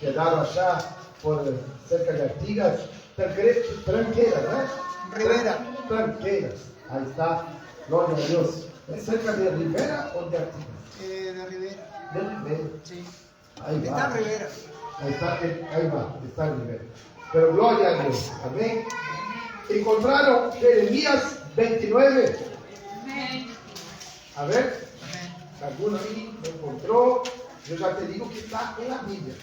quedaron allá por cerca de Artigas, Tranqueiras, ¿no? Rivera. Tranqueiras, ahí está, gloria a Dios. ¿Es cerca de Rivera o de Artigas? De Rivera. De Rivera. Sí. Ahí va. Está en Rivera. Ahí va, está en Rivera. Pero gloria a Dios, amén. Encontraron Jeremías 29. A ver, alguno ahí lo encontró. Yo ya te digo que está en la Biblia.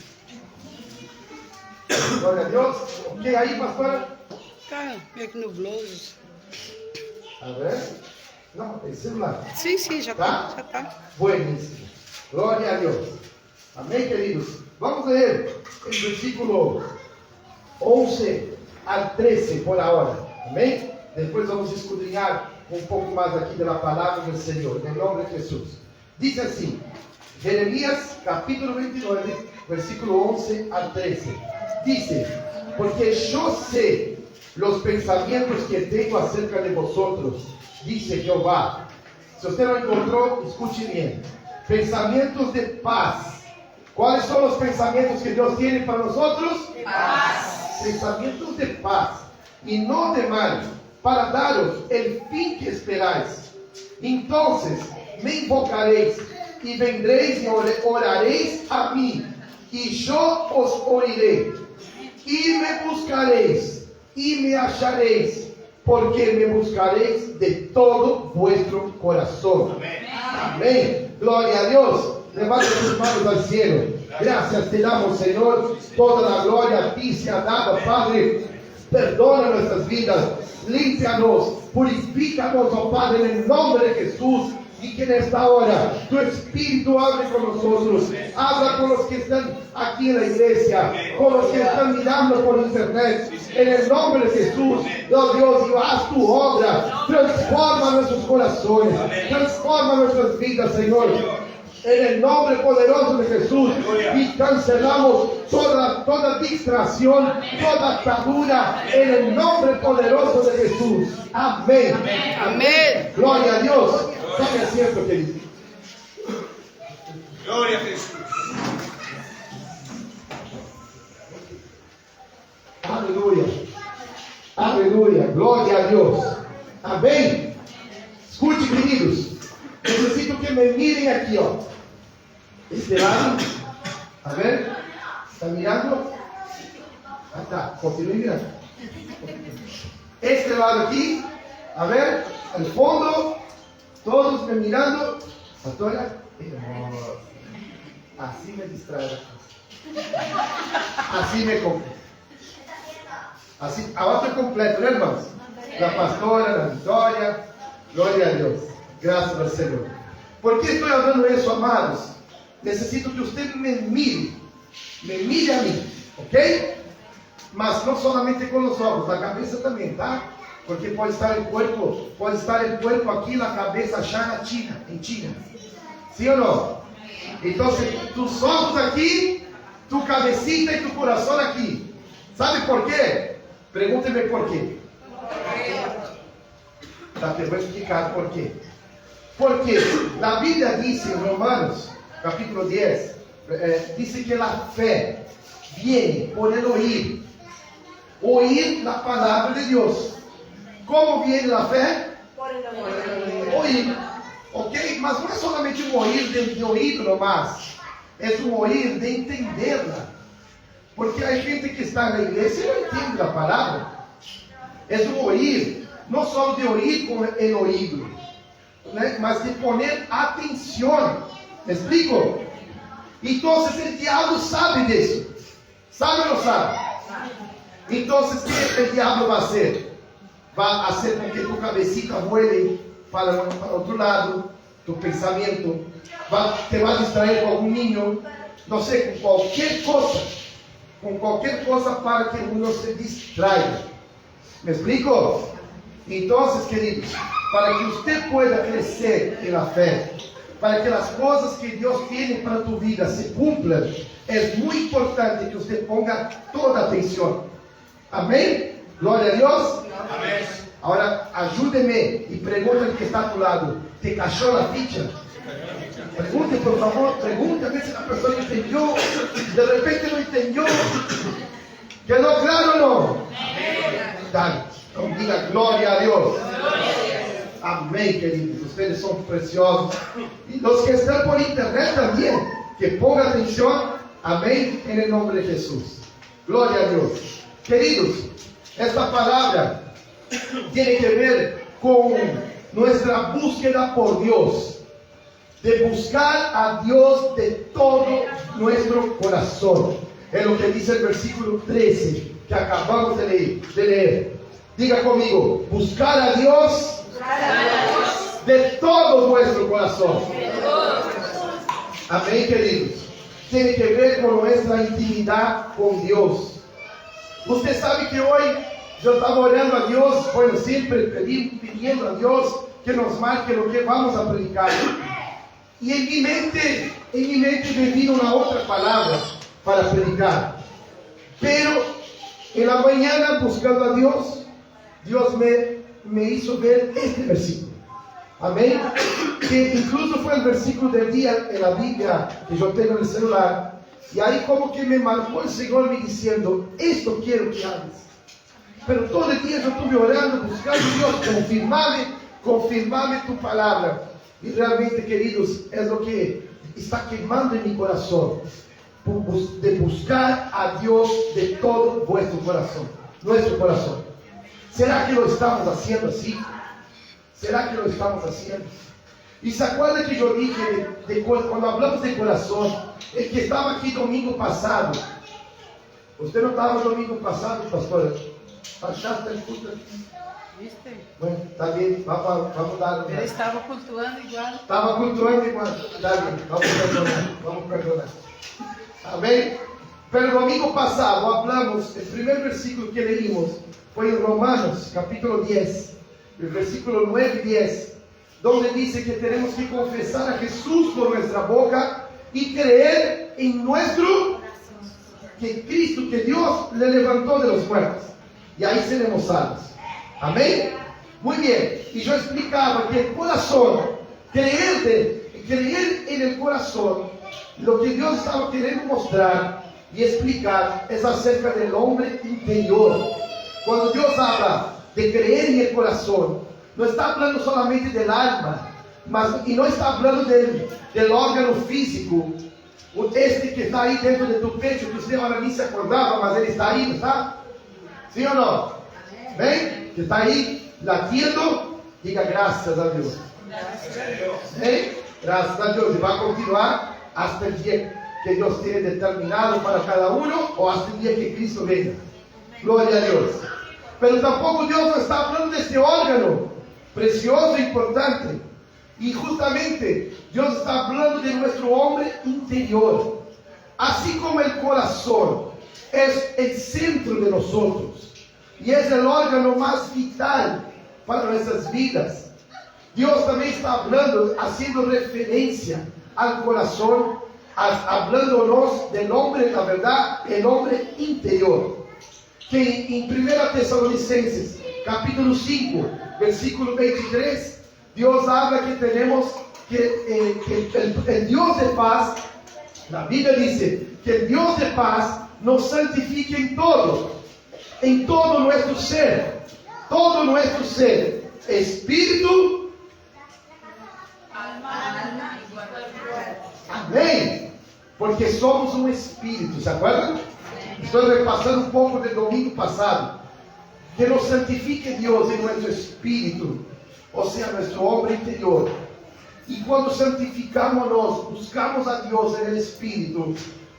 Gloria a Dios. Ok, ahí, pastora. Tá, meio que nubloso. A ver. No, el celular. Sim, já Tá? Já tá. Buenísimo. Gloria a Dios. Amén, queridos. Vamos a leer el versículo 11 al 13 por ahora. Amén. Después vamos a escudriñar un poco más aquí de la palabra del Señor, en el nombre de Jesús. Dice así, Jeremías capítulo 29, versículo 11 al 13. Dice, porque yo sé los pensamientos que tengo acerca de vosotros, dice Jehová. Si usted lo encontró, escuche bien. Pensamientos de paz. ¿Cuáles son los pensamientos que Dios tiene para nosotros? Paz. Pensamientos de paz y no de mal, para daros el fin que esperáis. Entonces me invocaréis y vendréis y oraréis a mí, y yo os oiré. Y me buscaréis y me hallaréis, porque me buscaréis de todo vuestro corazón. Amén. Gloria a Dios. Levanta tus manos al cielo. Gracias te damos, Señor. Toda la gloria a ti se ha dado, Padre. Perdona nuestras vidas. Límpianos. Purifícanos, oh Padre, en el nombre de Jesús. Y que en esta hora tu Espíritu hable con nosotros. Habla con los que están aquí en la iglesia, con los que están mirando por internet. En el nombre de Jesús, oh Dios, y haz tu obra. Transforma nuestros corazones. Transforma nuestras vidas, Señor. En el nombre poderoso de Jesús, y cancelamos toda distracción, toda atadura, en el nombre poderoso de Jesús. Amén. Amén. Gloria a Dios. Tome asiento, querido. Gloria a Jesús. Aleluya. Aleluya. Gloria a Dios. Amén. Escuche, queridos. Necesito que me miren aquí, ó. Este lado. A ver. ¿Está mirando? Ahí está. Continúe mirando. Este lado aquí. A ver. Al fondo. Todos me mirando. Pastora. Hermosa. Así me distrae. Así me completo. Así. Ahora estoy completo, ¿no, hermanos? La pastora, la Victoria. Gloria a Dios. Gracias al Señor. ¿Por qué estoy hablando eso, amados? Necesito que usted me mire a mí, ¿ok? Mas no solamente con los ojos, la cabeza también, ¿tá? Porque puede estar el cuerpo aquí, la cabeza allá en China, ¿sí o no? Entonces, tus ojos aquí, tu cabecita y tu corazón aquí. ¿Sabe por qué? Pregúnteme por qué. Te voy a explicar por qué. Porque la Biblia dice en Romanos, capítulo 10, dice que la fe viene por el oír la palabra de Dios. ¿Cómo viene la fe? Por el oír. Oír, ok, mas no es solamente un oír de oído nomás, es un oír de entenderla. Porque hay gente que está en la iglesia y no entiende la palabra. Es un oír, no solo de oír con el oído, mas de poner atención. ¿Me explico? Entonces el diablo sabe de eso. ¿Sabe o no sabe? Entonces, ¿qué el diablo va a hacer? Va a hacer con que tu cabecita vuele para otro lado, tu pensamiento. Te va a distraer con algún niño, no sé, con cualquier cosa. Con cualquier cosa para que uno se distraiga. ¿Me explico? Entonces, queridos, para que usted pueda crecer en la fe, para que las cosas que Dios tiene para tu vida se cumplan, es muy importante que usted ponga toda atención. Amén. Gloria a Dios. Amén. Ahora, ayúdeme y pregunta al que está a tu lado, ¿te cayó la ficha? Pregunte, por favor, pregunte a ver si la persona entendió. De repente no entendió. Señor. ¿Quedó claro o no? Dale, diga gloria a Dios. Amén, queridos. Ustedes son preciosos. Y los que están por internet también, que pongan atención. Amén, en el nombre de Jesús. Gloria a Dios. Queridos, esta palabra tiene que ver con nuestra búsqueda por Dios. De buscar a Dios de todo nuestro corazón. Es lo que dice el versículo 13 que acabamos de leer. Diga conmigo, buscar a Dios de todo nuestro corazón. Amén, queridos. Tiene que ver con nuestra intimidad con Dios. Usted sabe que hoy yo estaba orando a Dios, bueno, siempre pidiendo a Dios que nos marque lo que vamos a predicar. Y en mi mente me vino una otra palabra para predicar. Pero en la mañana, buscando a Dios, Dios me hizo ver este versículo. Amén. Que incluso fue el versículo del día en la Biblia que yo tengo en el celular. Y ahí como que me marcó el Señor me diciendo, esto quiero que hagas. Pero todo el día yo estuve orando, buscando a Dios, confirmame tu palabra. Y realmente, queridos, es lo que está quemando en mi corazón. De buscar a Dios de todo vuestro corazón, nuestro corazón. ¿Será que lo estamos haciendo así? ¿Será que lo estamos haciendo? Y se acuerda que yo dije, cuando hablamos de corazón, el que estaba aquí domingo pasado. Usted no estaba domingo pasado, pastora. ¿Pasaste el culto aquí? ¿Viste? Bueno, está bien, vamos a dar. Pero estaba cultuando igual. Estaba cultuando igual. Está bien, vamos a perdonar. Amén. Pero el domingo pasado hablamos, el primer versículo que leímos fue en Romanos, capítulo 10, el versículo 9 y 10, donde dice que tenemos que confesar a Jesús con nuestra boca y creer en nuestro, que Cristo, que Dios le levantó de los muertos. Y ahí seremos salvos. Amén. Muy bien. Y yo explicaba que el corazón, creer en el corazón, lo que Dios estaba queriendo mostrar y explicar es acerca del hombre interior. Cuando Dios habla de creer en el corazón, no está hablando solamente del alma, y no está hablando del órgano físico, este que está ahí dentro de tu pecho, que usted ahora ni se acordaba, mas ele está ahí, ¿no está? ¿Sí o no? ¿Ven? Que está ahí latiendo, diga gracias a Dios. ¿Ven? Gracias a Dios. Y va a continuar hasta el día que Dios tiene determinado para cada uno, o hasta el día que Cristo venga. Gloria a Dios. Pero tampoco Dios no está hablando de este órgano precioso e importante. Y justamente Dios está hablando de nuestro hombre interior. Así como el corazón es el centro de nosotros y es el órgano más vital para nuestras vidas, Dios también está hablando, haciendo referencia al corazón, hablándonos del hombre, la verdad, el hombre interior. Que en 1 Tesalonicenses, capítulo 5, versículo 23, Dios habla que tenemos que el Dios de paz, la Biblia dice que el Dios de paz nos santifique en todo nuestro ser, espíritu, alma, amén, porque somos un espíritu, ¿se acuerdan? Estoy repasando un poco del domingo pasado. Que nos santifique Dios en nuestro espíritu, o sea, nuestro hombre interior. Y cuando santificamos, buscamos a Dios en el espíritu,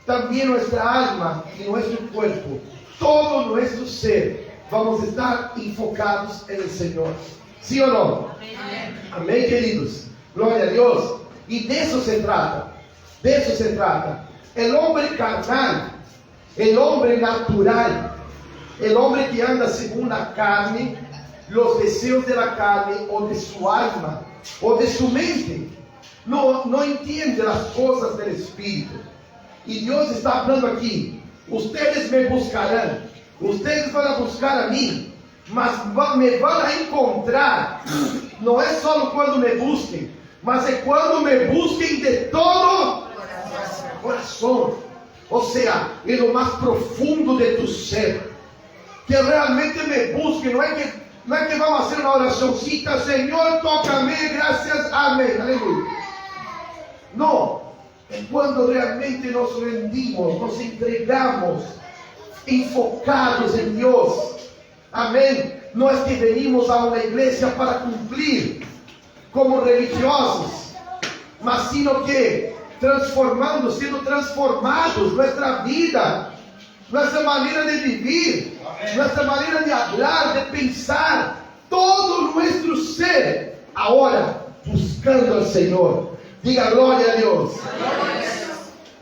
también nuestra alma y nuestro cuerpo, todo nuestro ser, vamos a estar enfocados en el Señor. ¿Sí o no? Amén. Amén, queridos. Gloria a Dios. Y de eso se trata. De eso se trata. El hombre carnal, el hombre natural, el hombre que anda según la carne, los deseos de la carne o de su alma o de su mente, no entiende las cosas del Espíritu. Y Dios está hablando aquí: ustedes me buscarán, ustedes van a buscar a mí, mas me van a encontrar. No es solo cuando me busquen, mas es cuando me busquen de todo corazón. o sea, en lo más profundo de tu ser, que realmente me busque. No es que vamos a hacer una oracióncita, Señor, tócame, gracias, amén, aleluya. No, es cuando realmente nos rendimos, nos entregamos, enfocados en Dios. Amén. No es que venimos a una iglesia para cumplir como religiosos, mas sino que siendo transformados nuestra vida, nuestra manera de vivir, nuestra manera de hablar, de pensar, todo nuestro ser, ahora buscando al Señor. Diga gloria a Dios.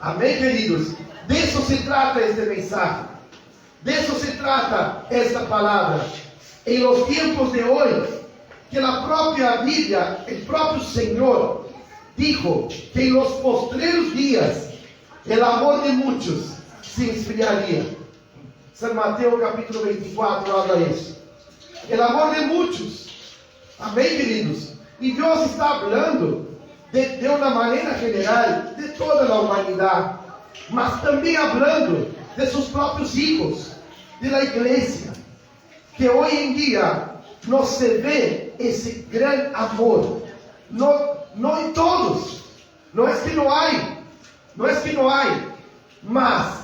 Amén, queridos. De eso se trata este mensaje. De eso se trata esta palabra. En los tiempos de hoy, que la propia Biblia, el propio Señor, dijo que en los postreros días el amor de muchos se enfriaría. San Mateo capítulo 24 habla eso. El amor de muchos. Amén, queridos. Y Dios está hablando de una manera general de toda la humanidad, mas también hablando de sus propios hijos, de la iglesia, que hoy en día no se ve ese gran amor, no en todos, no es que no hay, mas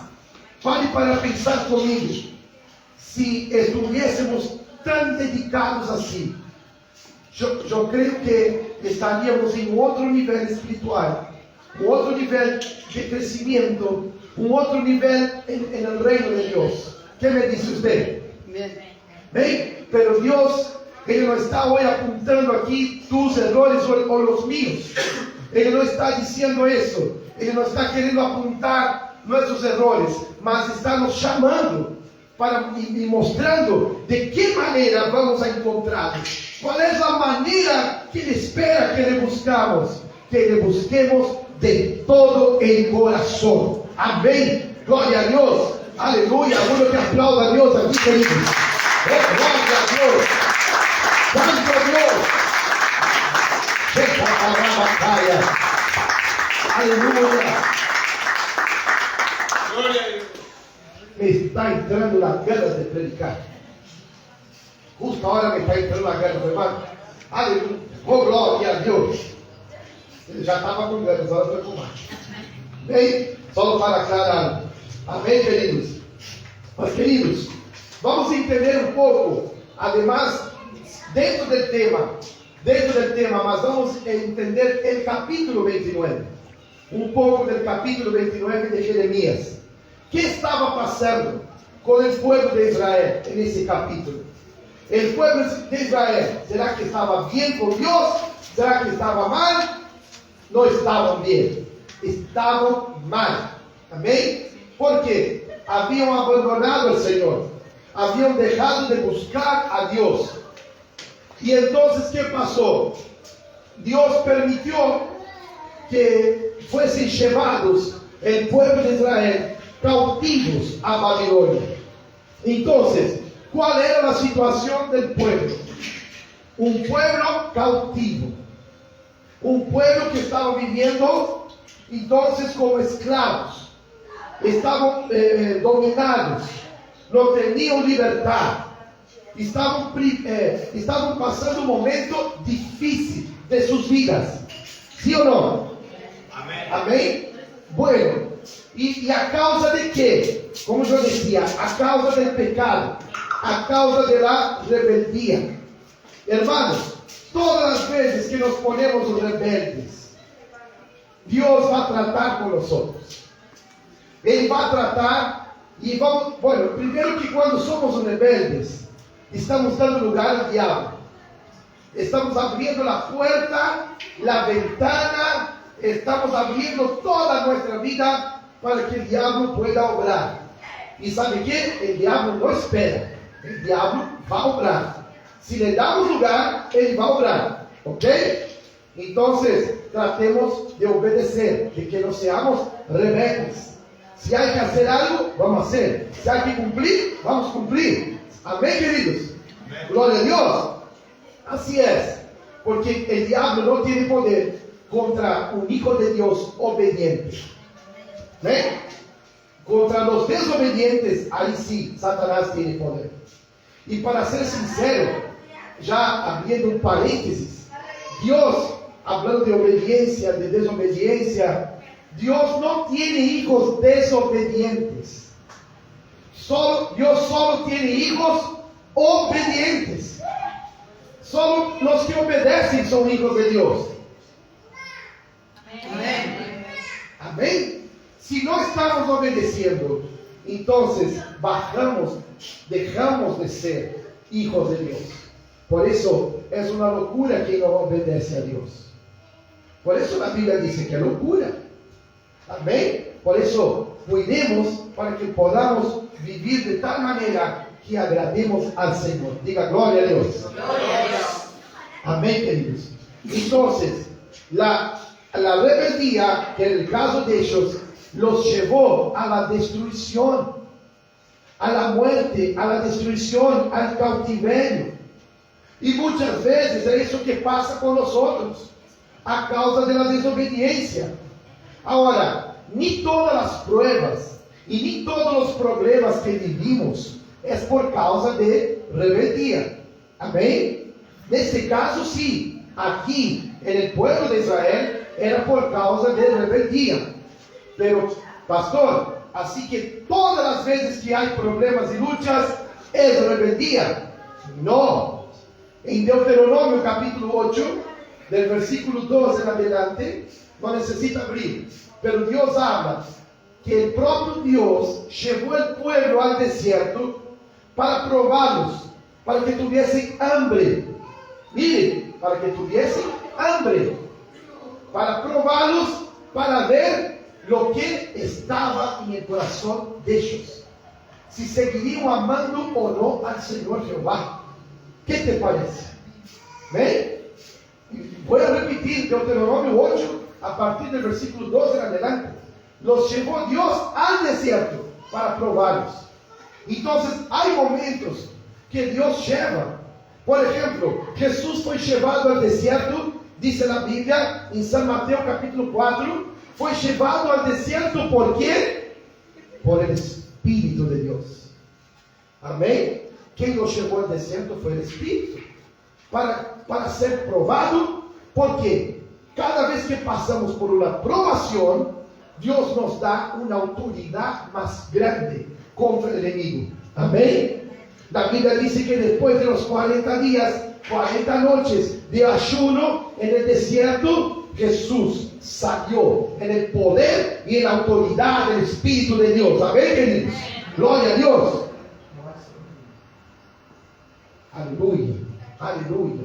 pare para pensar conmigo, si estuviésemos tan dedicados así, yo creo que estaríamos en otro nivel espiritual, otro nivel de crecimiento, un otro nivel en el reino de Dios. ¿Qué me dice usted? Bien. ¿Ven? Pero Dios, Él no está hoy apuntando aquí tus errores o los míos. Él no está diciendo eso. Él no está queriendo apuntar nuestros errores, mas está nos chamando y mostrando de qué manera vamos a encontrarlos. ¿Cuál es la manera que Él espera que le buscamos? Que le busquemos de todo el corazón. Amén. Gloria a Dios. Aleluya. Uno que aplauda a Dios aquí, queridos. Gloria a Dios. Santo Dios. Checa para la batalla. Aleluya. Gloria a Dios. Me está entrando las ganas de predicar. Justo ahora me está entrando las ganas, hermano. Aleluya. Oh, gloria a Dios. Ele já estava com ganas, agora foi com mais. Bem, só para aclarar. Amém, queridos? Mas, queridos, vamos entender um pouco, además, dentro do tema, mas vamos entender o capítulo 29. Um pouco do capítulo 29 de Jeremias. O que estava passando com o povo de Israel nesse capítulo? O povo de Israel, será que estava bem com Deus? Será que estava mal? Não estavam bem, estavam mal. Amém? Porque haviam abandonado o Senhor, haviam deixado de buscar a Deus. E então, o que passou? Deus permitiu que fossem levados o povo de Israel cautivos a Babilônia. Então, qual era a situação do povo? Um povo cautivo. Um povo que estava vivendo, então, como escravos. Estavam dominados. Não tinham liberdade. Estavam passando um momento difícil de suas vidas. Sim ou não? Amém. Amém? Bueno, e a causa de quê? Como eu dizia, a causa do pecado, a causa da rebeldia. Hermanos, todas as vezes que nos ponemos rebeldes, Deus vai tratar com nós. Ele vai tratar e vamos... Bueno, primeiro que quando somos rebeldes, estamos dando lugar ao diabo. Estamos abrindo a porta, a ventana, estamos abrindo toda a nossa vida para que o diabo pueda obrar. E sabe o que? O diabo não espera. O diabo vai obrar. Se lhe damos lugar, ele vai obrar. Ok? Então, tratemos de obedecer, de que não seamos rebeldes. Se há que fazer algo, vamos fazer. Se há que cumprir, vamos cumprir. Amém, queridos? Amém. Glória a Deus. Assim é. Porque o diabo não tem poder contra o hijo de Deus obediente. ¿Ven? Contra los desobedientes, ahí sí, Satanás tiene poder. Y para ser sincero, ya abriendo un paréntesis, Dios, hablando de obediencia, de desobediencia, Dios no tiene hijos desobedientes. Dios solo tiene hijos obedientes. Solo los que obedecen son hijos de Dios. Amén. Amén. Si no estamos obedeciendo, entonces dejamos de ser hijos de Dios. Por eso es una locura quien no obedece a Dios. Por eso la Biblia dice que es locura. Amén. Por eso cuidemos para que podamos vivir de tal manera que agrademos al Señor. Diga gloria a Dios. Gloria a Dios. Amén, queridos. Entonces, la rebeldía, que en el caso de ellos, los llevó a la destrucción, a la muerte, a la destrucción, al cautiverio. Y muchas veces es eso que pasa con nosotros, a causa de la desobediencia. Ahora, ni todas las pruebas y ni todos los problemas que vivimos es por causa de rebeldía. Amén. Nesse caso, sí, aquí en el pueblo de Israel era por causa de rebeldía. Pero, pastor, así que todas las veces que hay problemas y luchas es rebeldía. No. En Deuteronomio capítulo 8, del versículo 2 en adelante, no necesita abrir, pero Dios habla que el propio Dios llevó el pueblo al desierto para probarlos, para que tuviesen hambre. Miren, para que tuviesen hambre, para probarlos, para ver lo que estaba en el corazón de ellos, si seguirían amando o no al Señor Jehová. ¿Qué te parece? ¿Ven? Voy a repetir Deuteronomio 8 a partir del versículo 2 en adelante. Los llevó Dios al desierto para probarlos. Entonces hay momentos que Dios lleva. Por ejemplo, Jesús fue llevado al desierto, dice la Biblia en San Mateo capítulo 4, fue llevado al desierto, ¿por qué? Por el Espíritu de Dios. Amén. Quien lo llevó al desierto fue el Espíritu, para ser probado, porque cada vez que pasamos por una probación, Dios nos da una autoridad más grande contra el enemigo. Amén. La Biblia dice que después de los 40 días, 40 noches de ayuno en el desierto, Jesús salió en el poder y en la autoridad del Espíritu de Dios. Amén, queridos. Gloria a Dios. Aleluya, aleluya.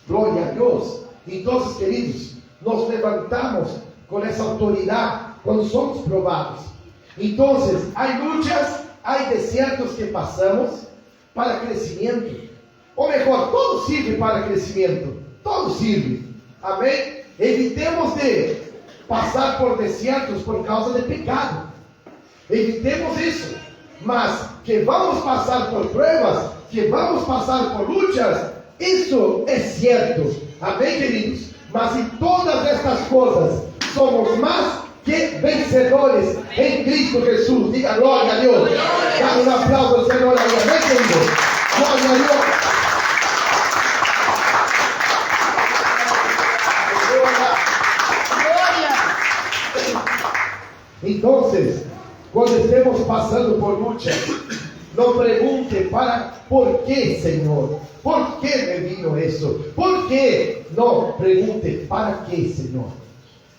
Gloria a Dios. Entonces, queridos, nos levantamos con esa autoridad cuando somos probados. Entonces, hay luchas, hay desiertos que pasamos para crecimiento. O mejor, todo sirve para crecimiento. Todo sirve. Amén. Evitemos de pasar por desiertos por causa de pecado. Evitemos eso. Mas que vamos pasar por pruebas, que vamos pasar por luchas, isso é certo. Amém, queridos? Mas em todas estas coisas somos mais que vencedores em Cristo Jesus. Diga glória a Deus. Dá um aplauso ao Senhor aí. Amém, queridos? Glória a Deus. Entonces, cuando estemos pasando por lucha, no pregunte ¿por qué, Señor? ¿Por qué me vino eso? ¿Por qué? No, pregunte ¿para qué, Señor?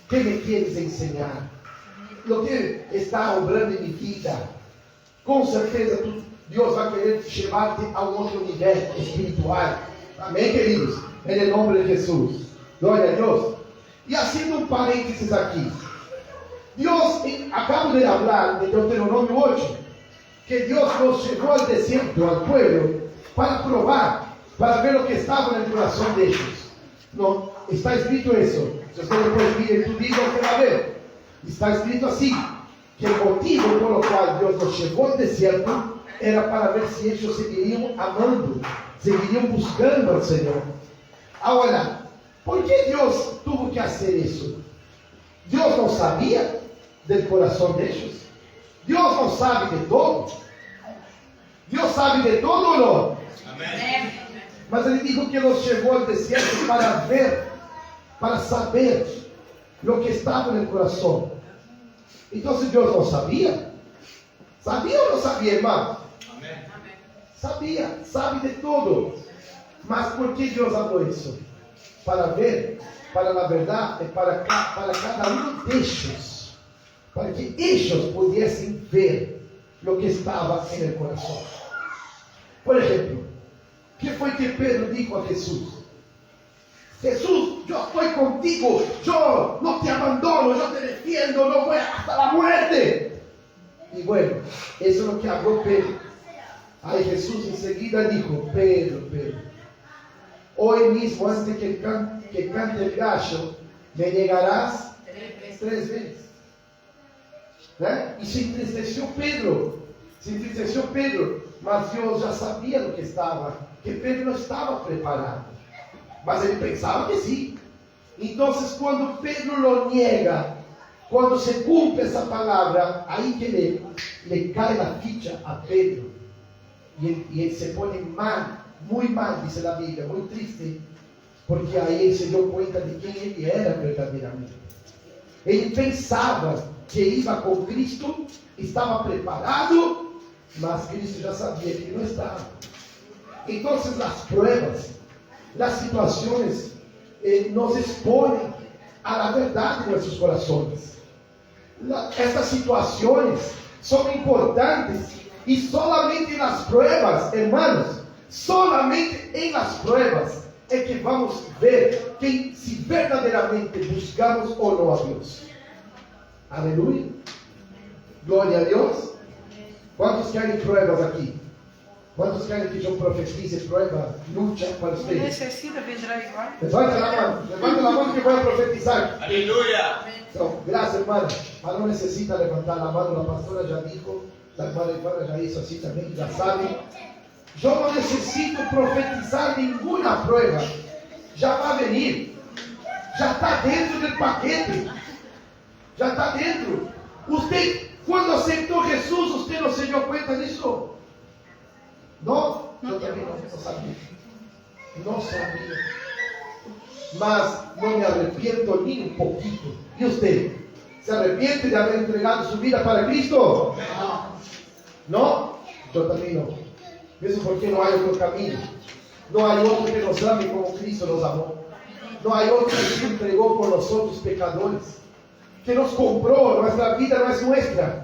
¿Qué me quieres enseñar? Lo que está obrando en mi vida, con certeza Dios va a querer llevarte a un otro nivel espiritual. Amén, queridos, en el nombre de Jesús. Gloria a Dios. Y haciendo un paréntesis aquí, Dios, acabo de hablar de Deuteronomio 8, que Dios nos llevó al desierto, al pueblo, para probar, para ver lo que estaba en el corazón de ellos. No, está escrito eso. Si usted lo puede ver en tu libro, usted va a ver. Está escrito así, que el motivo por lo cual Dios nos llevó al desierto era para ver si ellos seguirían amando, seguirían buscando al Señor. Ahora, ¿por qué Dios tuvo que hacer eso? Dios no sabía del corazón de ellos. Dios no sabe de todo. Dios sabe de todo o no. Mas Ele dijo que nos llevó al desierto para ver, para saber lo que estaba en el corazón. Entonces Dios no sabía. ¿Sabía o no sabía, hermano? Sabía, sabe de todo. Mas por que Deus falou isso? Para ver, para a verdade, para cada um destes, para que eles pudessem ver o que estava em el coração. Por exemplo, o que foi que Pedro disse a Jesus? Jesús, yo estoy contigo, yo no te abandono, yo te defiendo, no voy hasta la muerte. Y bueno, eso es lo que habló Pedro. Aí Jesús enseguida dijo: Pedro, hoy mismo antes que cante el gallo, me negarás 3 veces. ¿Eh? Y se entristeció Pedro, mas Dios ya sabía lo que estaba, que Pedro no estaba preparado. Mas ele pensava que sim. Então, quando Pedro lo niega, quando se cumpre essa palavra, aí que le cai a ficha a Pedro. E ele se põe mal, muito mal, diz a Bíblia, muito triste, porque aí ele se deu conta de quem ele era verdadeiramente. Ele pensava que ia com Cristo, estava preparado, mas Cristo já sabia que ele não estava. Então, as pruebas, las situaciones nos exponen a la verdad de nuestros corazones. Estas situaciones son importantes y solamente en las pruebas, hermanos, solamente en las pruebas es que vamos a ver que si verdaderamente buscamos o no a Dios. Aleluya. Gloria a Dios. ¿Cuántos quieren pruebas aquí? ¿Cuántos querem que eu profetice prueba, lucha para ustedes? Necessita, vendrá igual. Levanta la mano que voy a profetizar. Aleluya. So, gracias, hermana. Para no necesita levantar la mano, la pastora ya dijo, la hermana ya hizo así también, ya sabe. Yo no necesito profetizar ninguna prueba. Ya va a venir. Ya está dentro del paquete. Ya está dentro. Usted, cuando aceptó Jesús, usted no se dio cuenta de eso. No, yo también no sabía. No sabía. Mas no me arrepiento ni un poquito. ¿Y usted? ¿Se arrepiente de haber entregado su vida para Cristo? No. Yo también no. Eso porque no hay otro camino. No hay otro que nos ame como Cristo nos amó. No hay otro que se entregó por nosotros pecadores. Que nos compró. Nuestra vida no es nuestra.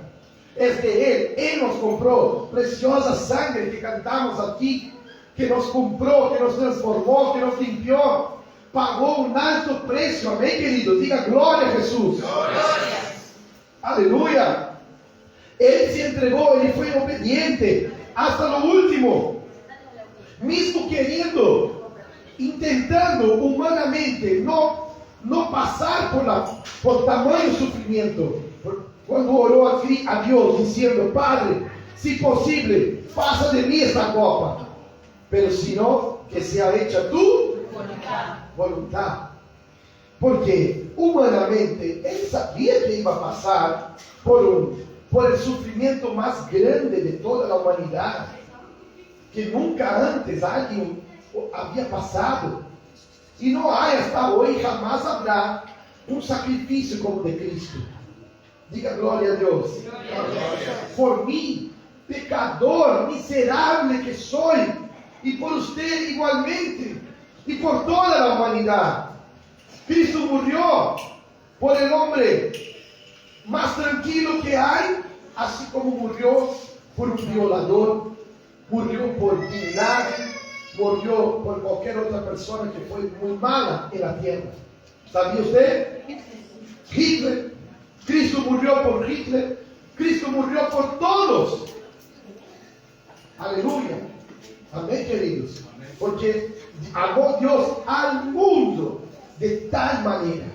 Es de Él nos compró, preciosa sangre que cantamos aquí, que nos compró, que nos transformó, que nos limpió, pagó un alto precio, amén, queridos, diga gloria a Jesús. Gloria. Aleluya. Él se entregó, Él fue obediente hasta lo último, mismo queriendo, intentando humanamente no pasar por tamaño sufrimiento. Cuando oró a Dios diciendo: Padre, si posible, pasa de mí esta copa, pero si no, que sea hecha tu voluntad. Porque humanamente él sabía que iba a pasar por el sufrimiento más grande de toda la humanidad, que nunca antes alguien había pasado, y no hay hasta hoy, jamás habrá un sacrificio como de Cristo. Diga gloria a Dios. Por mí, pecador, miserable que soy, y por usted igualmente, y por toda la humanidad. Cristo murió por el hombre más tranquilo que hay, así como murió por un violador, murió por Bin Laden, murió por cualquier otra persona que fue muy mala en la tierra. ¿Sabía usted? Hitler. Cristo murió por Hitler. Cristo murió por todos. Aleluya. Amén, queridos. Porque amó Dios al mundo de tal manera,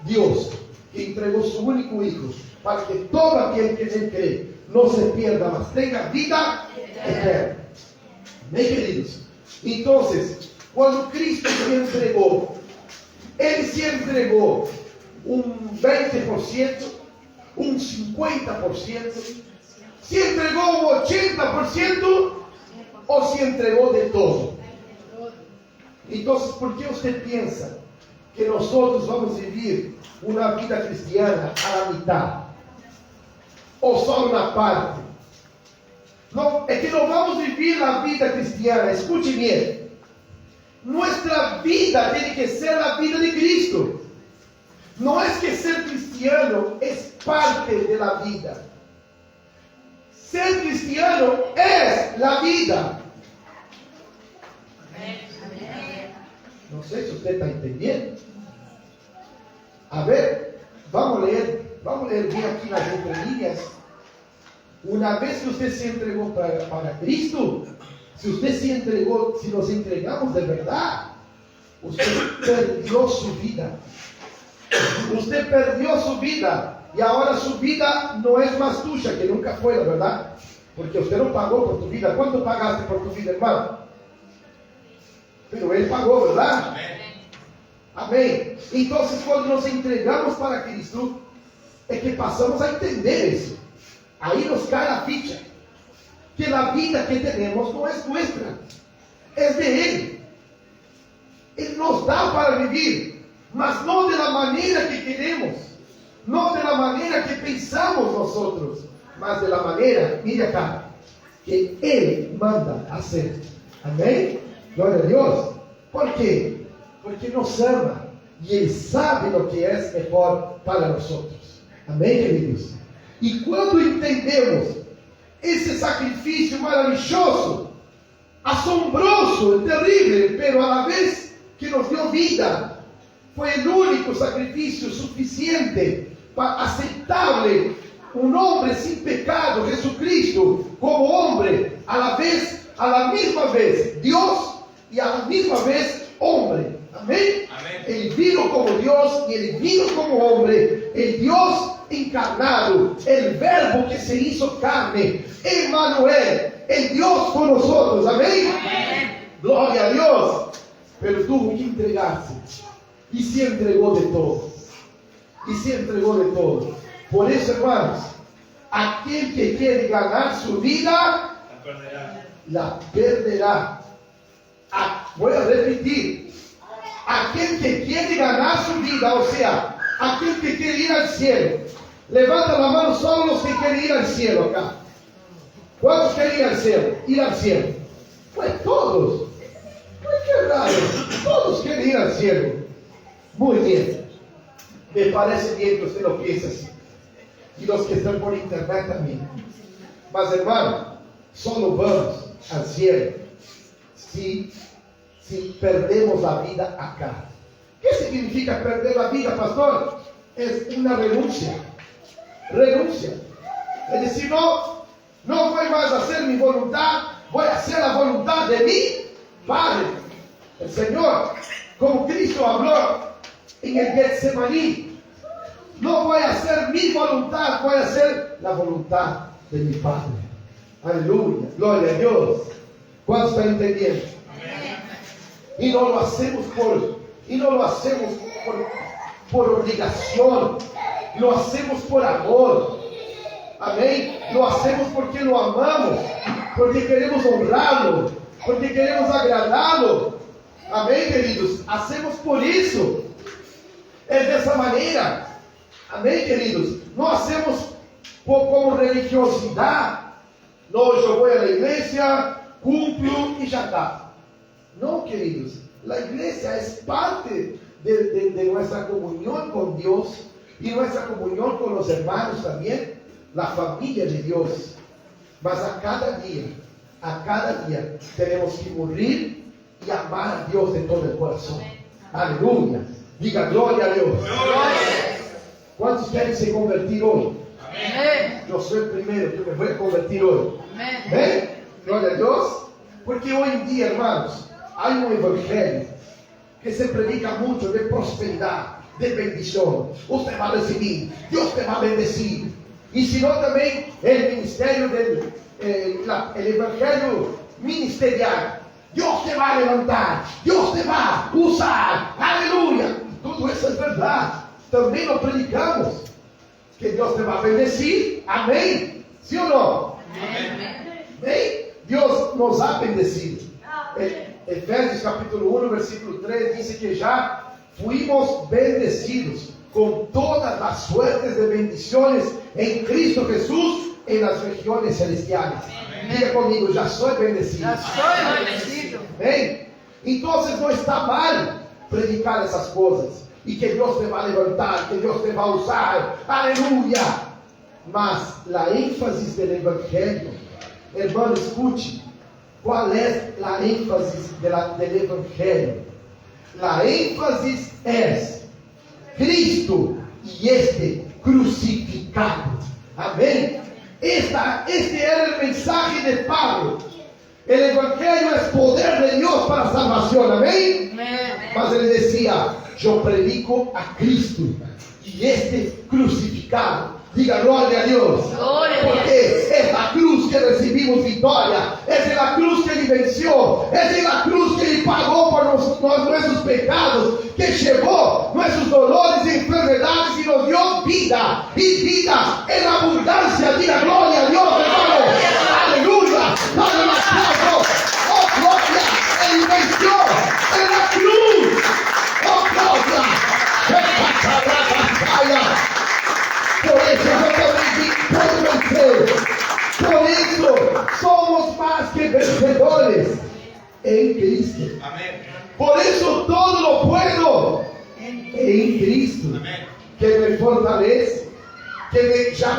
Dios, que entregó su único Hijo, para que todo aquel que en Él cree no se pierda, mas tenga vida eterna. Amén, queridos. Entonces, cuando Cristo se entregó, Él se entregó un 20%, un 50%, Si entregó un 80% o si entregó de todo. Entonces, ¿por qué usted piensa que nosotros vamos a vivir una vida cristiana a la mitad? ¿O solo una parte? No, es que no vamos a vivir la vida cristiana. Escuche bien. Nuestra vida tiene que ser la vida de Cristo. No es que ser cristiano es parte de la vida. Ser cristiano es la vida. No sé si usted está entendiendo. A ver, vamos a leer bien aquí las entrelíneas. Una vez que usted se entregó para Cristo, si usted se entregó, si nos entregamos de verdad, usted perdió su vida. Usted perdió su vida y ahora su vida no es más tuya, que nunca fue, la verdad, porque usted no pagó por tu vida. ¿Cuánto pagaste por tu vida, hermano? Pero Él pagó, ¿verdad? Amén. Entonces, cuando nos entregamos para Cristo, es que pasamos a entender eso. Ahí nos cae la ficha, que la vida que tenemos no es nuestra, es de Él. Él nos da para vivir, mas no de la manera que queremos, no de la manera que pensamos nosotros, mas de la manera, mire acá, que Él manda hacer. Amén. Gloria a Dios. ¿Por qué? Porque nos ama y Él sabe lo que es mejor para nosotros. Amém, queridos? E quando entendemos esse sacrifício maravilhoso, asombroso, terrível, pero a la vez que nos dio vida, foi o único sacrifício suficiente, aceptable, um homem sem pecado, Jesucristo, como homem, a la misma vez, Deus e a la misma vez, homem. Amém? Ele vino como Deus e ele vino como homem, el Dios encarnado, el verbo que se hizo carne, Emmanuel, el Dios con nosotros, amén. Gloria a Dios. Pero tuvo que entregarse y se entregó de todo. Y se entregó de todo. Por eso, hermanos, aquel que quiere ganar su vida, la perderá. Voy a repetir. Aquel que quiere ganar su vida, o sea, aquel que quiere ir al cielo. Levanta la mano solo los que quieren ir al cielo acá. ¿Cuántos quieren ir al cielo? Ir al cielo. Pues todos. Pues qué raro. Todos quieren ir al cielo. Muy bien. Me parece bien que usted lo piense así. Y los que están por internet también. Mas hermano, solo vamos al cielo si perdemos la vida acá. ¿Qué significa perder la vida, pastor? Es una renuncia. Renuncia. Es decir, no voy más a hacer mi voluntad, voy a hacer la voluntad de mi Padre. El Señor, como Cristo habló en el Getsemaní, no voy a hacer mi voluntad, voy a hacer la voluntad de mi Padre. Aleluya, gloria a Dios. ¿Cuántos están entendiendo? Y no lo hacemos por obligación, lo hacemos por amor. Amén. Lo hacemos porque lo amamos, porque queremos honrarlo, porque queremos agradarlo. Amén, queridos. Hacemos por eso. Es de esa manera. Amén, queridos. No hacemos como religiosidad. No, yo voy a la iglesia, cumplo y ya está. No, queridos, la iglesia es parte de nuestra comunión con Dios y nuestra comunión con los hermanos también, la familia de Dios. Mas a cada día tenemos que morir y amar a Dios de todo el corazón. Aleluya. Diga gloria a Dios. ¿Cuántos quieren se convertir hoy? Amén. Yo soy el primero que me voy a convertir hoy. Amén. Gloria a Dios. Porque hoy en día, hermanos, hay un evangelio que se predica mucho de prosperidad, de bendición. Usted va a recibir, Dios te va a bendecir. Y si no, también el ministerio el evangelio ministerial. Dios te va a levantar, Dios te va a usar. Aleluya. Todo eso es verdad. También lo predicamos. Que Dios te va a bendecir. Amén. ¿Sí o no? Bem, Deus nos ha bendecido. Efésios capítulo 1, versículo 3 diz que já fuimos bendecidos com todas as suertes de bendiciones em Cristo Jesús en las regiones celestiales. Diga comigo, já sou bendecido. Já sou bendecido. Bem, então não está mal predicar essas coisas e que Deus te vai levantar, que Deus te vai usar, aleluia. Mas a ênfase do evangelho, irmão, escute, qual é a ênfase do evangelho? A ênfase é Cristo e este crucificado. Amém? Este era o mensaje de Pablo. O evangelho é poder de Deus para a salvação. Amém? Mas ele dizia: eu predico a Cristo e este crucificado. Diga glória a Deus. Porque é a cruz que recebimos vitória, é a cruz que ele venceu, é a cruz que ele pagou por nossos pecados, que chegou nossos dolores e enfermedades e nos deu vida, e vida em abundância. Diga glória a Deus, hermano. Aleluia. Dale un aplauso. Oh, glória. Ele venceu na cruz. Oh, glória. Por isso eu também puedo vencer. Por isso somos mais que vencedores em Cristo. Amém. Por isso todo lo puedo em Cristo. Amém. Que me fortalece, que já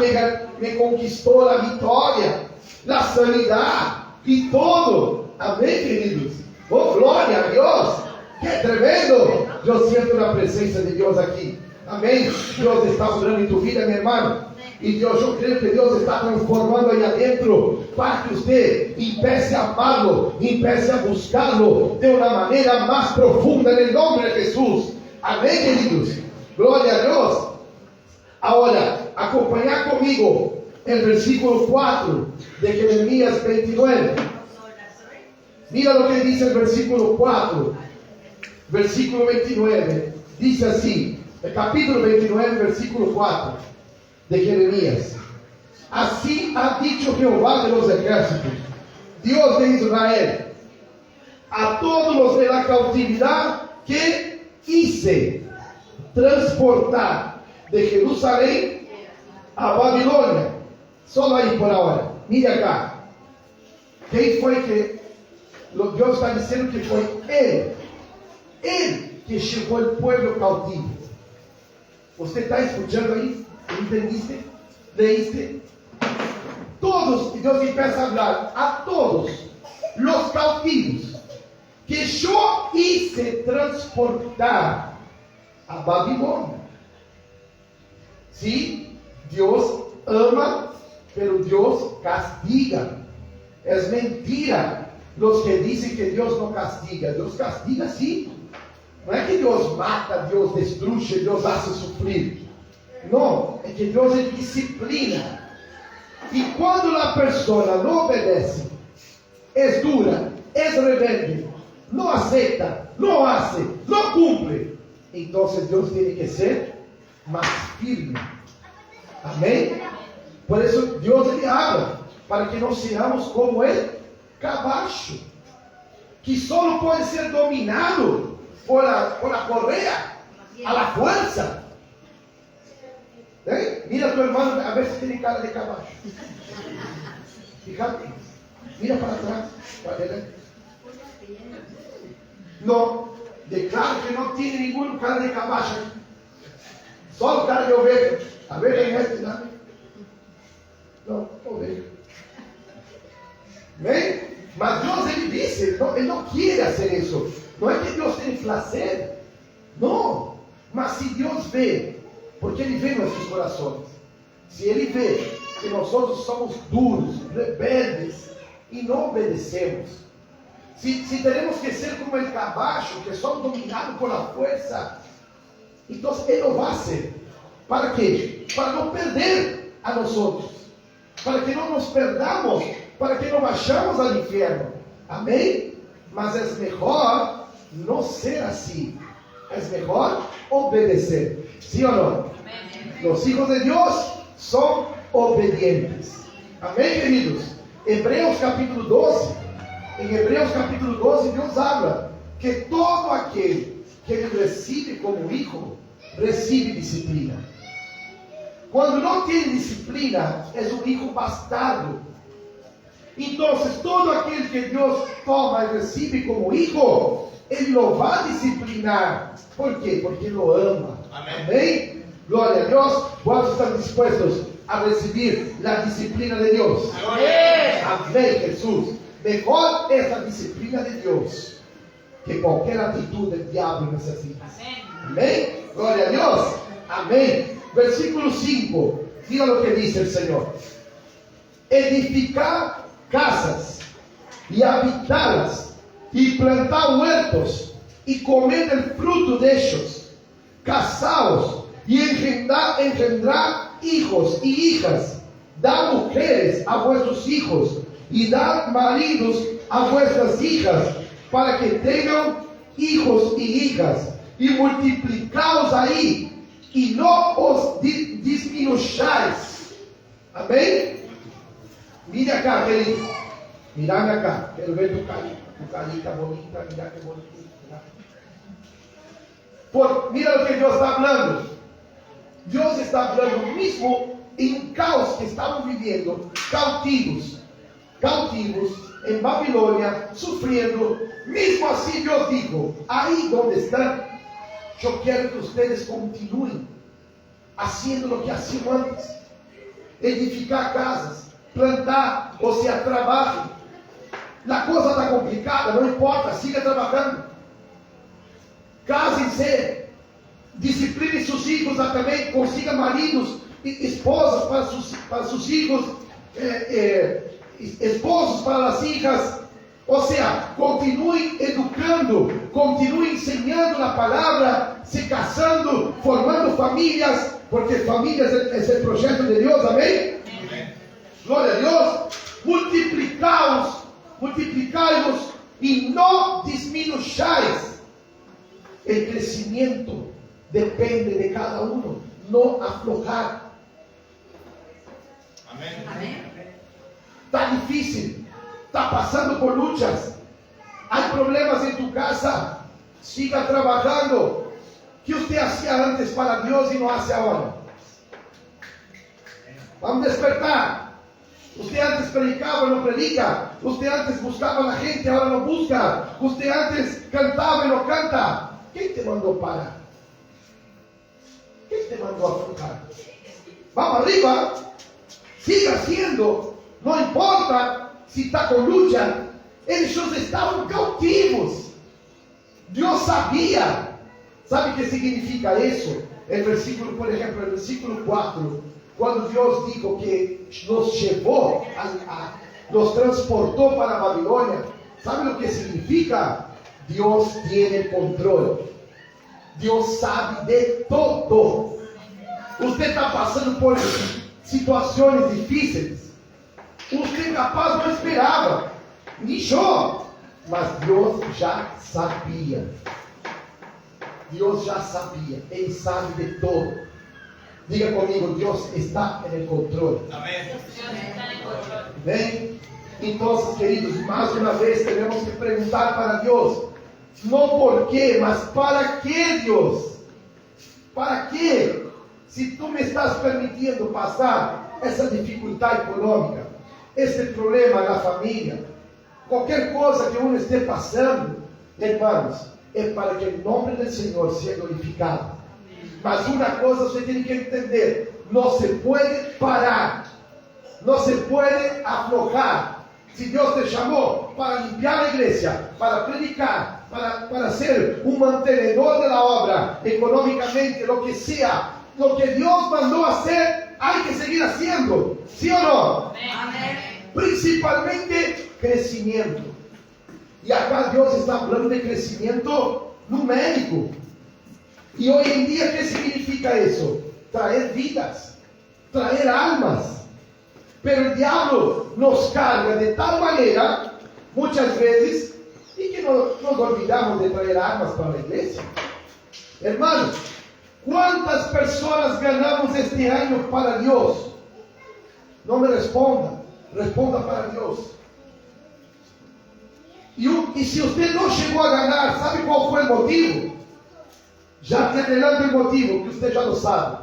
me conquistou a vitória, a sanidade e todo. Amém, queridos? Oh, glória a Deus. Que tremendo. Eu sinto a presença de Deus aqui. Amém? Deus está obrando em tua vida, meu irmão. E Deus, eu creio que Deus está transformando aí adentro para que você empiece a amá-lo, empiece a buscá-lo de uma maneira mais profunda, em nome de Jesus. Amém, queridos? Glória a Deus. Agora, acompanhar comigo o versículo 4 de Jeremías 29. Mira o que diz o versículo 4. Versículo 29. Diz assim. Capítulo 29, versículo 4 de Jeremías. Assim ha dicho Jehová de los ejércitos, Dios de Israel, a todos los de la cautividad que hice transportar de Jerusalém a Babilônia. Só aí por agora. Mire acá. Quem foi que Deus está dizendo que foi Ele que chegou ao povo cautivo. Você está escutando aí? ¿Entendiste? ¿Leíste? Todos, y Dios empieza a hablar a todos los cautivos que yo hice transportar a Babilônia. Sí, Dios ama, pero Dios castiga. Es mentira los que dicen que Dios no castiga. Dios castiga, sí. Não é que Deus mata, Deus destrui, Deus hace sofrer. Não, é que Deus ele disciplina. E quando a pessoa não obedece, é dura, é rebelde, não aceita, não hace, não cumpre, então Deus tem que ser mais firme. Amém? Por isso Deus ele habla, para que não sejamos como ele, cabacho, que só pode ser dominado por la correa, a la fuerza. Mira a tu hermano a ver si tiene cara de caballo. Fíjate, mira para atrás, para adelante. No, declaro que no tiene ningún cara de caballo. Solo cara de oveja. A ver en este, ¿no? No, oveja. ¿Ven? Mas Deus ele disse, ele não quer fazer isso. Não é que Deus tem prazer, não. Mas se Deus vê, porque Ele vê nossos corações, se Ele vê que nós somos duros, rebeldes e não obedecemos, se teremos que ser como el caballo, que somos dominados por la fuerza, então Ele não vai ser. ¿Para quê? Para não perder a nós outros, para que não nos perdamos, para que não vayamos ao inferno. Amém? Mas é melhor não ser assim. É melhor obedecer. ¿Sí o no? Los hijos de Dios son obedientes. Amém, queridos? Hebreus capítulo 12. Em Hebreus capítulo 12, Deus habla que todo aquele que ele recebe como hijo, recebe disciplina. Quando não tem disciplina, é um hijo bastardo. Então, todo aquele que Deus toma e recebe como hijo, ele lo vai disciplinar. Por quê? Porque ele lo ama. Amém. Amém? Glória a Deus. ¿Cuántos están dispuestos a recibir la disciplina de Dios? Amén, Jesús. Mejor es la disciplina de Dios que cualquier actitud del diablo necesita. Amén. Gloria a Dios. Amén. Versículo 5. Mira lo que dice el Señor. Edificar casas y habitarlas y plantar huertos y comer el fruto de ellos. Casaos y engendrar hijos y hijas. Dar mujeres a vuestros hijos y dar maridos a vuestras hijas, para que tengan hijos y hijas, y multiplicaos ahí, y no os disminuyáis. Amén. Mira acá, querido. Mirame acá. Quero ver tu carita bonita. Mira que bonita. Mira lo que Dios está hablando. Dios está hablando mismo en un caos que estaban viviendo, cautivos en Babilonia, sufriendo. Mismo así Dios dijo: ahí donde están, yo quiero que ustedes continúen haciendo lo que hacían antes, edificar casas, plantar, o sea, trabajen. La cosa está complicada, no importa, siga trabajando. Cásense, disciplinen sus hijos también, consigan maridos y esposas para sus hijos, esposos para las hijas. O sea, continúen educando, continúen enseñando la palabra, se casando, formando familias, porque familias es el proyecto de Dios. Amén. Gloria a Dios. Multiplicaos y no disminuyáis. El crecimiento depende de cada uno, no aflojar. Amén. Está difícil, está pasando por luchas, hay problemas en tu casa, siga trabajando. ¿Qué usted hacía antes para Dios y no hace ahora? Vamos a despertar. Usted antes predicaba y no predica. Usted antes buscaba a la gente, ahora no busca. Usted antes cantaba y no canta. ¿Quién te mandó parar? ¿Quién te mandó a aflojar? Vamos arriba, siga haciendo. No importa si está con lucha. Ellos estaban cautivos. Dios sabía. ¿Sabe qué significa eso? El versículo, por ejemplo, el versículo 4, cuando Dios dijo que nos llevó, nos transportó para Babilonia. ¿Sabe lo que significa? Dios tiene el control. Dios sabe de todo. Usted está pasando por situaciones difíciles. Usted capaz no esperaba, ni yo, mas Dios ya sabía. Dios ya sabía, Él sabe de todo. Diga conmigo: Dios está en el control. Amén. ¿Ven? Entonces, queridos, más una vez tenemos que preguntar para Dios, no por qué, mas para qué, Dios. ¿Para qué? Si tú me estás permitiendo pasar esa dificultad económica, este problema en la familia, cualquier cosa que uno esté pasando, hermanos, es para que el nombre del Señor sea glorificado. Mas una cosa usted tiene que entender: no se puede parar, no se puede aflojar. Si Dios te llamó para limpiar la iglesia, para predicar, para ser un mantenedor de la obra, económicamente, lo que sea, lo que Dios mandó hacer, hay que seguir haciendo. ¿Sí o no? Amén. Principalmente crecimiento. Y acá Dios está hablando de crecimiento numérico. Y hoy en día, ¿qué significa eso? Traer vidas, traer almas. Pero el diablo nos carga de tal manera, muchas veces, y que nos olvidamos de traer almas para la iglesia. Hermanos, ¿cuántas personas ganamos este año para Dios? No me respondan. responda para Dios. Y si usted no llegó a ganar, ¿sabe cuál fue el motivo? Ya te adelanto el motivo, que usted ya lo sabe.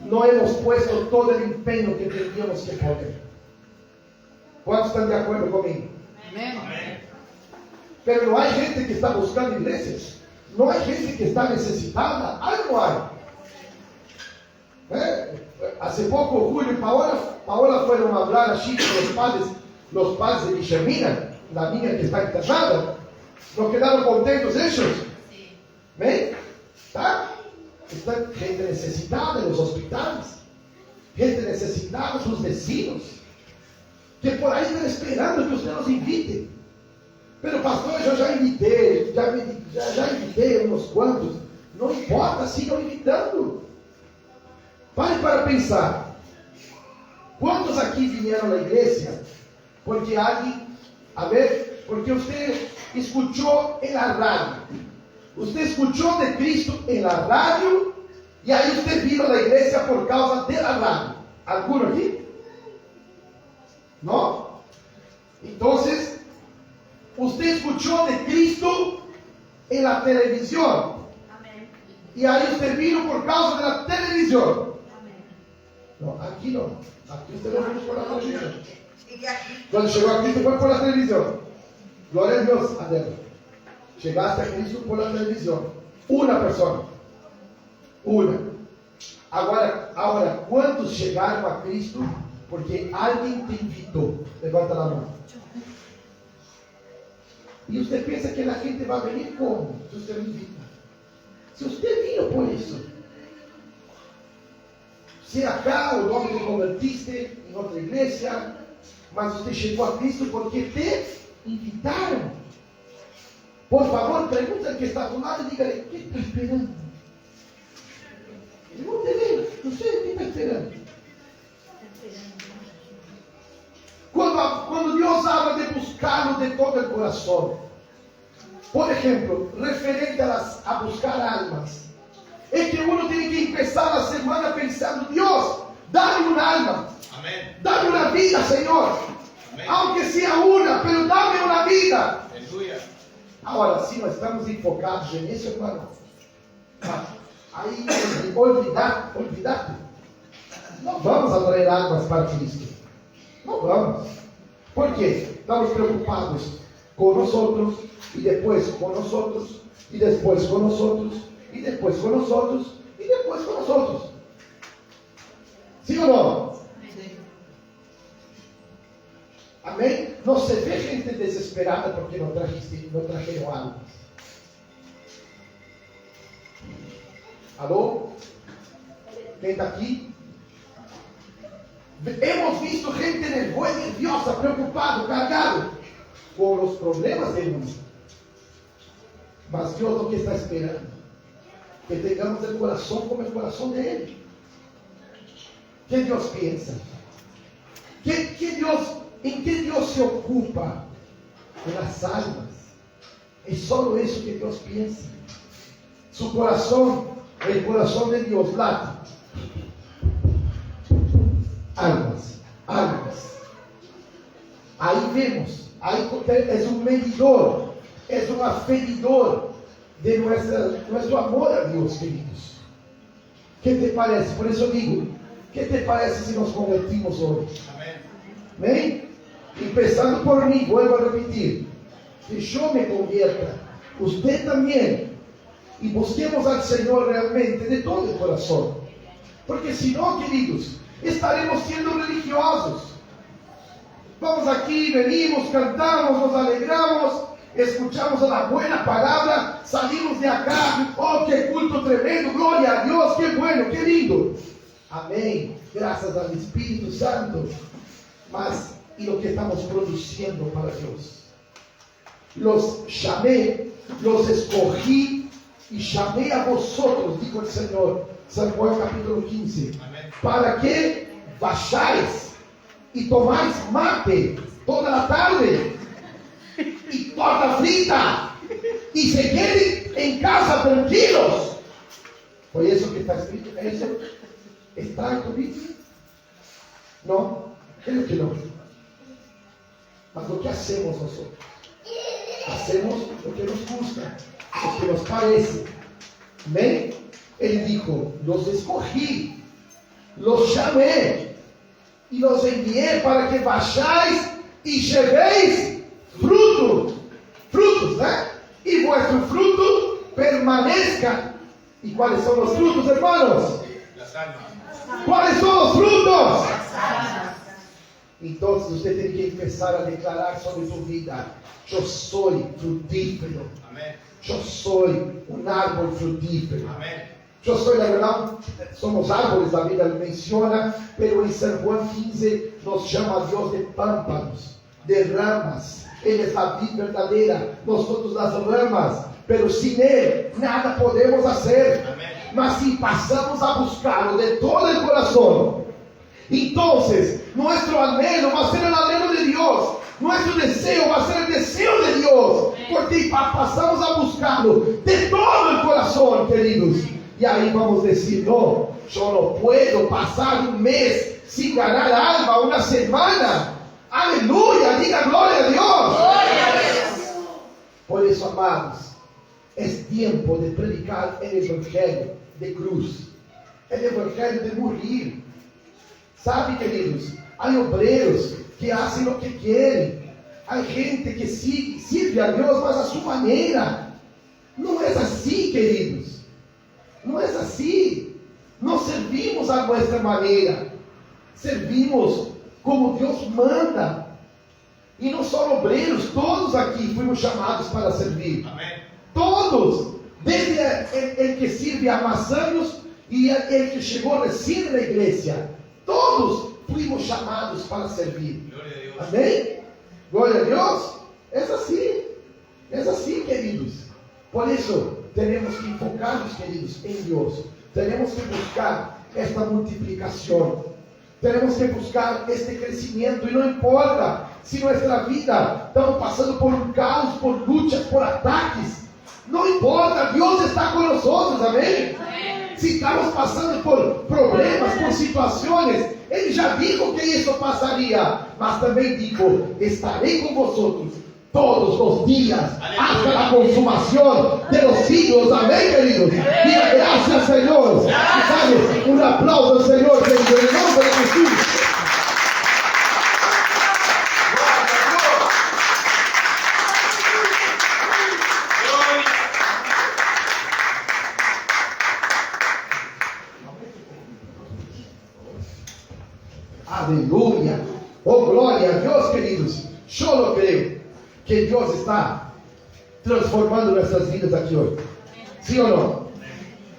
No hemos puesto todo el empeño que teníamos que poner. ¿Cuántos están de acuerdo conmigo? Amén. Pero no hay gente que está buscando iglesias. No hay gente que está necesitada. Algo hay. Hace poco Julio y Paola fueron a hablar allí con los padres de Guillermina, la niña que está internada. No quedaron contentos ellos. ¿Ven? ¿Está? Está gente necesitada en los hospitales, gente necesitada, sus vecinos, que por ahí están esperando que usted los invite. Pero pastor, yo ya invité, ya invité unos cuantos. No importa, siga invitando. Pare para pensar. ¿Cuántos aquí vinieron a la iglesia? Porque alguien, porque usted escuchó en la radio. Usted escuchó de Cristo en la radio y ahí usted vino a la iglesia por causa de la radio. ¿Alguno aquí? ¿No? Entonces, usted escuchó de Cristo en la televisión. Amén. Y ahí usted vino por causa de la televisión. Amén. No, aquí no. Aquí usted no vino por la televisión. Y aquí. Cuando llegó a Cristo fue por la televisión. Gloria a Dios, Adela. Llegaste a Cristo por la televisión. Una persona. Una. Ahora, ¿cuántos llegaron a Cristo porque alguien te invitó? Levanta la mano. Y usted piensa que la gente va a venir como si usted lo invita. Si usted vino por eso. Si acá o donde te convertiste en otra iglesia, mas usted llegó a Cristo porque te invitaron. Por favor, pregunta al que está a tu lado y dígale, ¿qué está esperando? No te ve, no sé qué está esperando. Cuando Dios habla de buscarlo de todo el corazón, por ejemplo, referente a buscar almas, es que uno tiene que empezar la semana pensando, Dios, dame un alma. Amén. Dame una vida, Señor. Amén. Aunque sea una, pero dame una vida. Aleluya. Ahora, si no estamos enfocados en eso, hermano, ahí olvidate. No vamos a traer almas para Cristo. No vamos. ¿Por qué? Estamos preocupados con nosotros, y después con nosotros, y después con nosotros, y después con nosotros, y después con nosotros. ¿Sí o no? Sí. Amén. No se ve gente desesperada porque no trajeron almas. ¿Aló? ¿Quién está aquí? Hemos visto gente nerviosa, preocupada, cargado con los problemas del mundo. Mas Dios lo que está esperando, que tengamos el corazón como el corazón de Él. ¿Qué Dios piensa? ¿En qué Dios se ocupa? En las almas. Es solo eso que Dios piensa. Su corazón, el corazón de Dios late. Almas. Ahí vemos, ahí es un medidor, es un afedidor de nuestro amor a Dios, queridos. ¿Qué te parece? Por eso digo, ¿qué te parece si nos convertimos hoy? Amén. ¿Ven? Empezando por mí, vuelvo a repetir, que yo me convierta, usted también, y busquemos al Señor realmente de todo el corazón. Porque si no, queridos, estaremos siendo religiosos. Vamos aquí, venimos, cantamos, nos alegramos, escuchamos la buena palabra, salimos de acá, oh, qué culto tremendo, gloria a Dios, qué bueno, qué lindo. Amén, gracias al Espíritu Santo. Mas, y lo que estamos produciendo para Dios. Los llamé, los escogí y llamé a vosotros, dijo el Señor, San Juan capítulo 15, Amén. para que vayáis y tomáis mate toda la tarde y torta frita y se queden en casa tranquilos. ¿Oye eso que está escrito? ¿Eso está en tu Biblia? No. Creo que no. Mas lo que hacemos nosotros? Hacemos lo que nos gusta, lo que nos parece. Amén. Él dijo: los escogí, los llamé y los envié para que vayáis y llevéis frutos, y vuestro fruto permanezca. ¿Y cuáles son los frutos, hermanos? Las almas. ¿Cuáles son los frutos? Entonces usted tiene que empezar a declarar sobre su vida: yo soy frutífero. Amén. Yo soy un árbol frutífero. Amén. Yo soy, la verdad, somos árboles, la Biblia menciona, pero en San Juan 15 nos llama Dios de pámpanos, de ramas. Él es la vid verdadera, nosotros las ramas, pero sin Él nada podemos hacer. Amén. Mas si pasamos a buscarlo de todo el corazón, entonces nuestro anhelo va a ser el anhelo de Dios, nuestro deseo va a ser el deseo de Dios, porque pasamos a buscarlo de todo el corazón, queridos. Y ahí vamos a decir: no, yo no puedo pasar un mes sin ganar alma, una semana. Aleluya, diga gloria a Dios. Gloria a Dios. Por eso, amados, es tiempo de predicar el evangelio de cruz, el evangelio de morir. Sabe, queridos, hay obreros que hacen lo que quieren, hay gente que sirve a Dios, mas a su manera. No es así, queridos. No es así. No servimos a nuestra manera, servimos como Dios manda. E não só obreiros, todos aqui fomos chamados para servir. Amém. Todos, desde el que sirve há mais anos e el que chegou recém na igreja, todos fomos chamados para servir. Glória a Deus. Amém? Glória a Deus. É assim, queridos. Por isso, temos que enfocar-nos, queridos, em Deus. Temos que buscar esta multiplicação. Temos que buscar este crescimento. E não importa se nossa vida estamos passando por um caos, por lutas, por ataques. Não importa, Deus está conosco, amém? Se estamos passando por problemas, por situações, Ele já dijo que isso passaria. Mas também dijo: estarei com vosotros todos os dias, hasta a consumação de los siglos. Amém, queridos? Diga graças, Senhor. ¿Sabe? Um aplauso ao Senhor, queridos, em nome de Jesus. Aleluia, oh glória a Deus, queridos. Eu não creio que Deus está transformando nossas vidas aqui hoje. Sim ou não?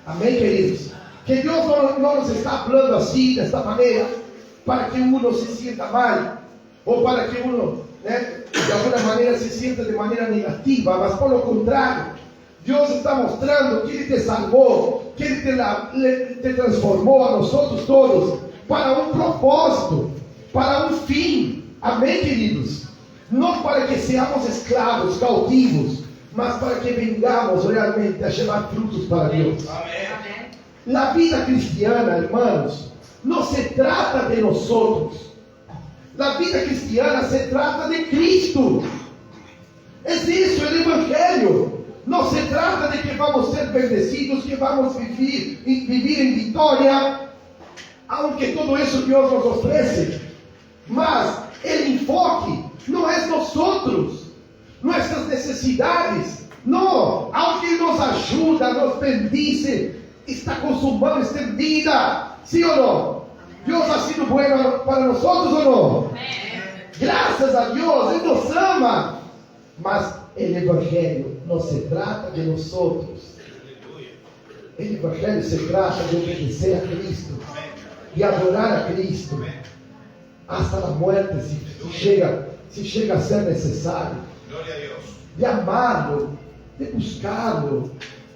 Amém, queridos? Que Deus não nos está falando assim, desta maneira, para que uno se sinta mal, ou para que uno, de alguma maneira se sinta de maneira negativa, mas por o contrário, Deus está mostrando que Ele te salvou, que Ele te transformou a nós todos para um propósito, para um fim. Amém, queridos? Não para que seamos escravos, cautivos, mas para que vengamos realmente a llevar frutos para Deus. Amém. La vida cristiana, hermanos, no se trata de nosotros. La vida cristiana se trata de Cristo. Es eso el Evangelio. No se trata de que vamos a ser bendecidos, que vamos a vivir en victoria, aunque todo eso Dios nos ofrece. Mas el enfoque no es nosotros, nuestras necesidades. No, aunque nos ayuda, nos bendice, está com sua mão estendida. Sim ou não? Deus ha sido bueno para nós ou não? Graças a Deus, Ele nos ama. Mas o Evangelho não se trata de nós. O Evangelho se trata de obedecer a Cristo, de adorar a Cristo hasta a morte, se chega a ser necessário, de amá-lo, de buscá-lo.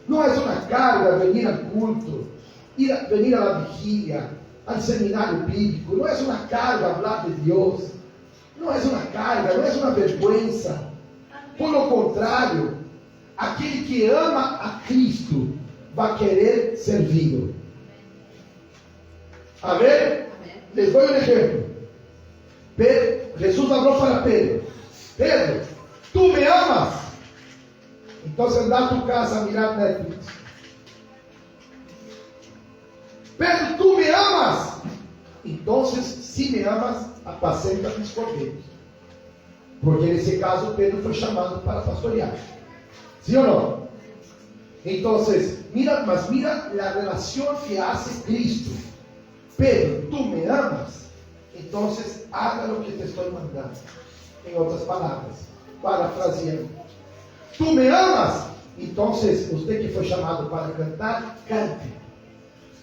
Não é uma carga venir ao culto, venir à vigília, ao seminário bíblico. Não é uma carga falar de Deus. Não é uma carga, não é uma vergüenza. Por o contrário, aquele que ama a Cristo vai querer servi-lo. Amém? Les dou um exemplo. Jesús habló para Pedro: Pedro, ¿tú me amas? Entonces anda a tu casa a mirar Netflix. Pedro, ¿tú me amas? Entonces, si me amas, apacenta mis corderos. Porque nesse caso Pedro foi chamado para pastorear. ¿Sí o no? Entonces, mira la relación que hace Cristo. Pedro, ¿tú me amas? Entonces, haga lo que te estoy mandando. En otras palabras, parafraseando. ¿Tú me amas? Entonces, usted que foi chamado para cantar, cante.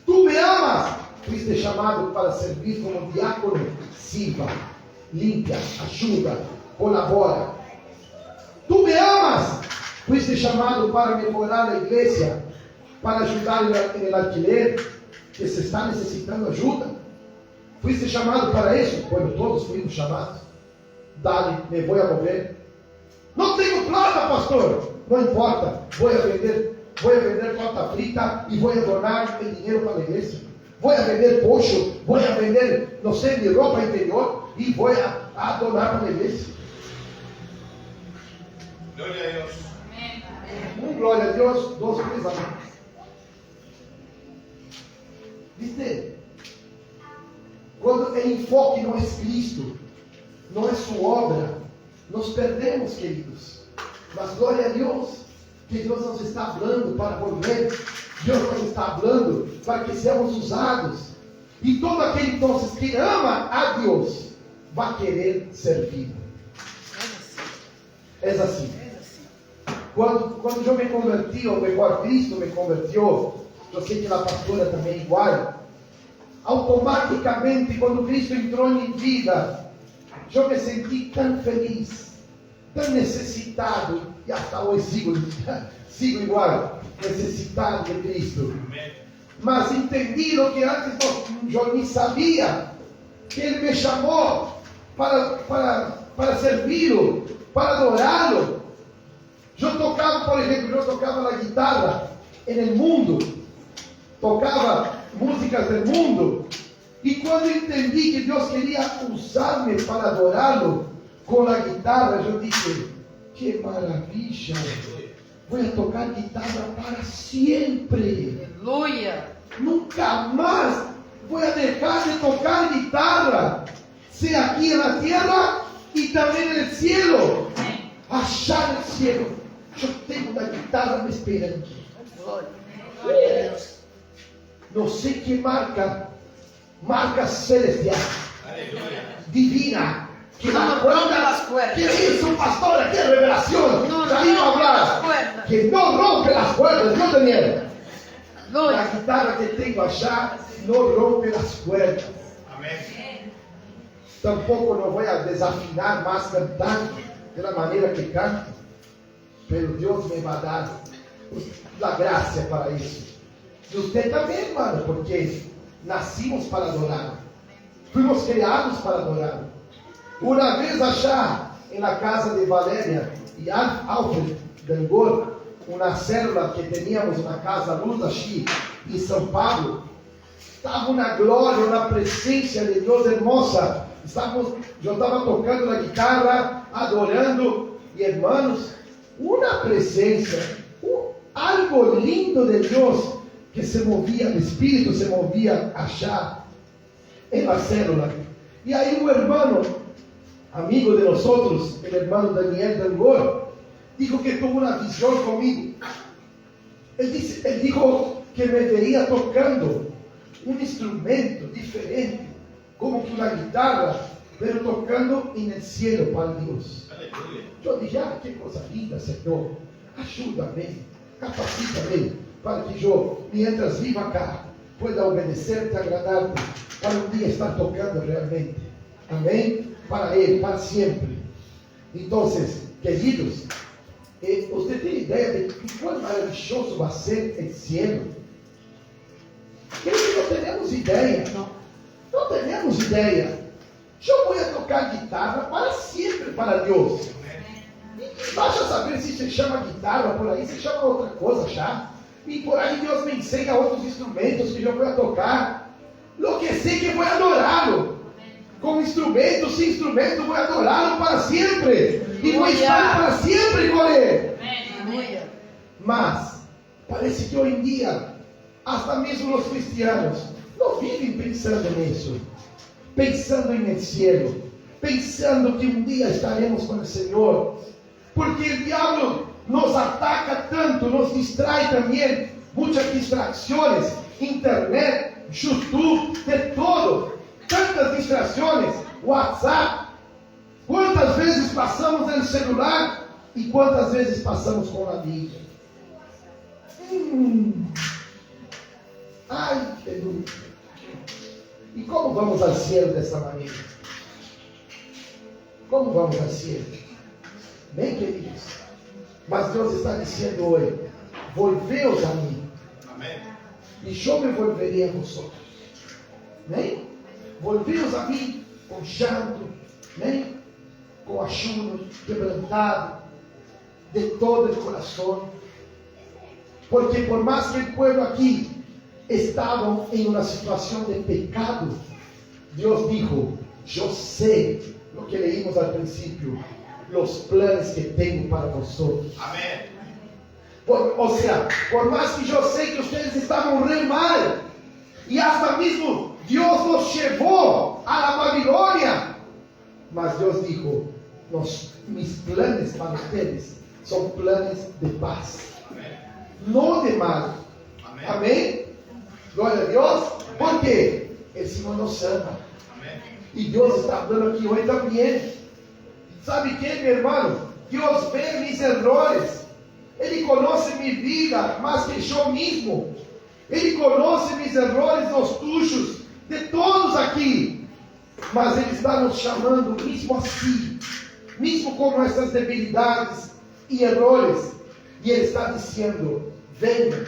¿Tú me amas? Fuiste chamado para servir como diácono, sirva, limpia, ajuda, colabora. ¿Tú me amas? Fuiste chamado para mejorar a igreja, para ajudar en el alquiler, que se está necessitando ajuda. Fuiste chamado para isso? Bueno, todos fuimos chamados. Dale, me voy a mover. Não tenho plata, pastor. Não importa, vou a vender torta frita e vou a donar el dinheiro para a igreja. Vou a vender pocho, vou a vender, não sei, de roupa interior e vou a donar para a igreja. Glória a Deus. Glória a Deus, 2 ou 3 anos. ¿Viste? Quando o enfoque não é Cristo, não é sua obra, nos perdemos, queridos. Mas glória a Deus, que Deus nos está falando para volver. Deus nos está falando para que sejamos usados. E todo aquele então que ama a Deus vai querer servir. É assim. Quando eu me converti, ou melhor, Cristo me convertiu, eu sei que a pastora também é igual. Automaticamente, quando Cristo entrou em minha vida, eu me senti tão feliz, tão necessitado, e até hoje sigo igual, necessitado de Cristo. Mas entendi o que antes eu nem sabia, que Ele me chamou para servi-lo, para adorá-lo. Eu tocava, por exemplo, na guitarra no mundo, tocava músicas do mundo, e quando entendi que Deus queria usar-me para adorá-lo com a guitarra, eu disse: que maravilha! Vou tocar guitarra para sempre. Aleluia. Nunca mais vou deixar de tocar guitarra, se aqui na terra e também no cielo. Achar no cielo. Eu tenho uma guitarra me esperando. Não sei que marca celestial, divina, que No rompe las cuerdas. que isso, pastora, que revelação, No já iba a rompe las hablar, cuerdas. que não rompe as cuerdas, não Daniel, a Aleluia. guitarra que tenho allá não rompe as cuerdas, Amém. tampouco não vou a desafinar mais cantando, da maneira que canto, pero Deus me vai dar a graça para isso. E você também, irmão, porque nascimos para adorar. Fomos criados para adorar. Uma vez achar na casa de Valéria e Alfred Dangor, uma célula que tínhamos na casa Luz aqui em São Paulo, estava uma glória, uma presença de Deus hermosa. Eu estava tocando na guitarra, adorando, e irmãos, uma presença, algo lindo de Deus, que se movia, o Espírito se movia allá en la célula. E aí um irmão, amigo de nós, o irmão Daniel Dangor, dijo que tuvo uma visão comigo. Ele dijo que me veía tocando um instrumento diferente, como que uma guitarra, pero tocando en el cielo para Deus. Aleluia. Eu dije: que coisa linda, Senhor, ajuda-me, capacita-me, para que eu, mientras viva acá, pueda obedecer-te, agradar-te, para um dia estar tocando realmente. Amém? Para Ele, para sempre. Então, queridos, você tem ideia de quão maravilhoso vai ser o cielo? Queridos, não temos ideia. Não temos ideia. Eu vou tocar guitarra para sempre para Deus. Basta saber se se chama guitarra por aí, se chama outra coisa já. E por aí Deus me ensina outros instrumentos que eu vou tocar. Lo que sei que vou adorá-lo. com instrumento, sin instrumento, voy a adorarlo para siempre. Y voy a estar para siempre con Él. Aleluia. Mas, parece que hoy en día, hasta mesmo los cristianos, no viven pensando en eso. Pensando en el cielo. Pensando que un día estaremos con el Señor. Porque el diablo nos ataca tanto, nos distrae también. Muchas distracciones. Internet, YouTube, de todo. Tantas distracciones. WhatsApp. ¿Cuántas veces pasamos en el celular? ¿Y cuántas veces pasamos con la Biblia? Ay, que duro. ¿Y cómo vamos al cielo de esta manera? ¿Cómo vamos al cielo? Bem, queridos. Mas Deus está dizendo hoje: volveos a mim, Amén. e eu me volverei a vosotros. Amém? Volveos a mim com llanto, amém? Com ayuno, quebrantado, de todo o coração. Porque por mais que o povo aqui estavam em uma situação de pecado, Deus dijo: eu sei o que leímos al princípio, os planos que tenho para vosotros. Amén. O sea, por más que yo sé que ustedes estaban re mal, y hasta mismo Dios los llevó a la Babilonia, mas Dios dijo: mis planes para ustedes son planes de paz, Amén. no de mal. Amén. Amén. Gloria a Dios. Porque el Señor nos ama. Amén. Y Dios está hablando aquí hoy también. ¿Sabe qué, mi hermano? Dios ve mis errores. Ele conoce mi vida más que yo mismo. Ele conoce mis errores, los tuyos, de todos aqui. Mas Ele está nos chamando mesmo assim, mesmo com nossas debilidades e errores. E Ele está dizendo: venha,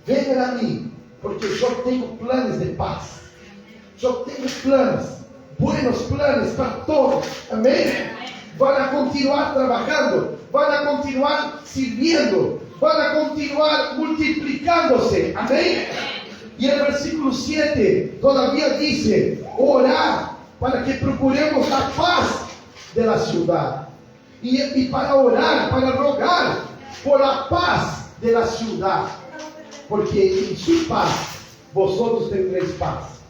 venha a mim, porque eu tenho planos de paz. Eu tenho planos, buenos planos para todos. Amém? Van a continuar trabalhando, van a continuar sirviendo, van a continuar multiplicándose. Amém? E o versículo 7 todavía dice: orar para que procuremos a paz de la ciudad. E para orar, para rogar por la paz de la ciudad. Porque en su paz vosotros tendréis paz.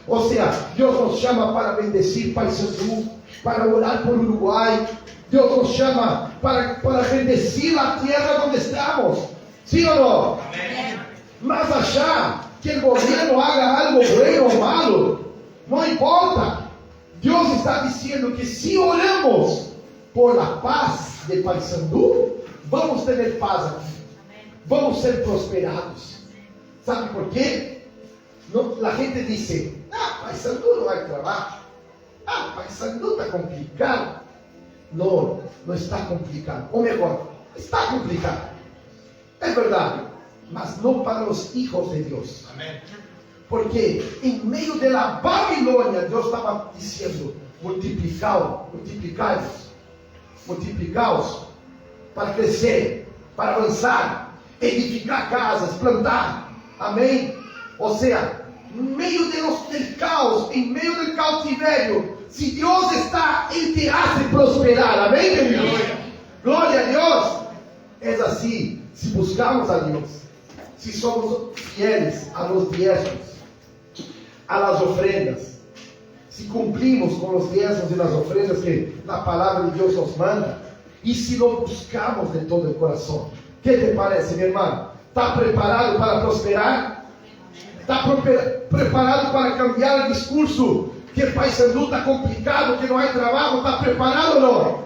O sea, Dios nos llama para bendecir Paisandú, para orar por Uruguay. Dios nos llama para bendecir la tierra donde estamos. ¿Sí o no? Amén. Más allá que el gobierno haga algo bueno o malo, no importa. Dios está diciendo que si oramos por la paz de Paisandú, vamos tener paz aquí. Vamos ser prosperados. ¿Sabe por qué? No, la gente dice: Paisandú no hay trabajo. Paisandú está complicado. No, no está complicado. O mejor, está complicado. Es verdad, mas no para los hijos de Dios. Amén. Porque en medio de la Babilonia, Dios estaba diciendo: multiplicaos, multiplicaos para crecer, para avanzar, edificar casas, plantar. Amém? O sea, en medio del caos, en medio del cautiverio, si Dios está, Él te hace prosperar. Amém, querido? Glória a Dios. Es así, si buscamos a Dios, si somos fieles a los diezmos, a las ofrendas, si cumplimos con los diezmos y las ofrendas que la palabra de Dios nos manda, y si lo buscamos de todo el corazón. ¿Qué te parece, mi hermano? ¿Está preparado para prosperar? ¿Está preparado para cambiar el discurso? Que Paisandú está complicado, que no hay trabajo. ¿Está preparado o no?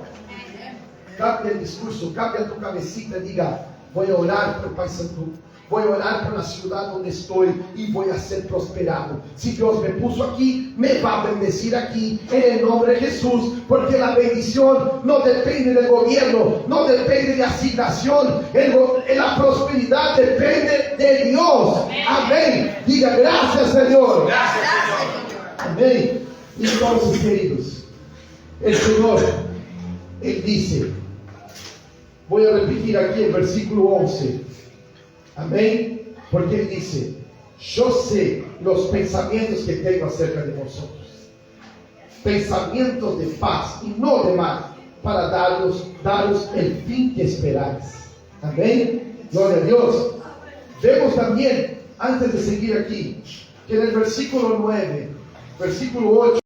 Cambia el discurso, cambia tu cabecita y diga: voy a orar por Paisandú. Voy a orar por la ciudad donde estoy y voy a ser prosperado. Si Dios me puso aquí, me va a bendecir aquí en el nombre de Jesús. Porque la bendición no depende del gobierno, no depende de asignación. La prosperidad depende de Dios. Amén. Diga: gracias, Señor. Gracias, Señor. Amén. Entonces, queridos, el Señor, Él dice, voy a repetir aquí el versículo 11. Amén. Porque Él dice: yo sé los pensamientos que tengo acerca de vosotros. pensamientos de paz y no de mal, para daros el fin que esperáis. Amén. Gloria a Dios. Vemos también, antes de seguir aquí, que en el versículo 9, versículo 8,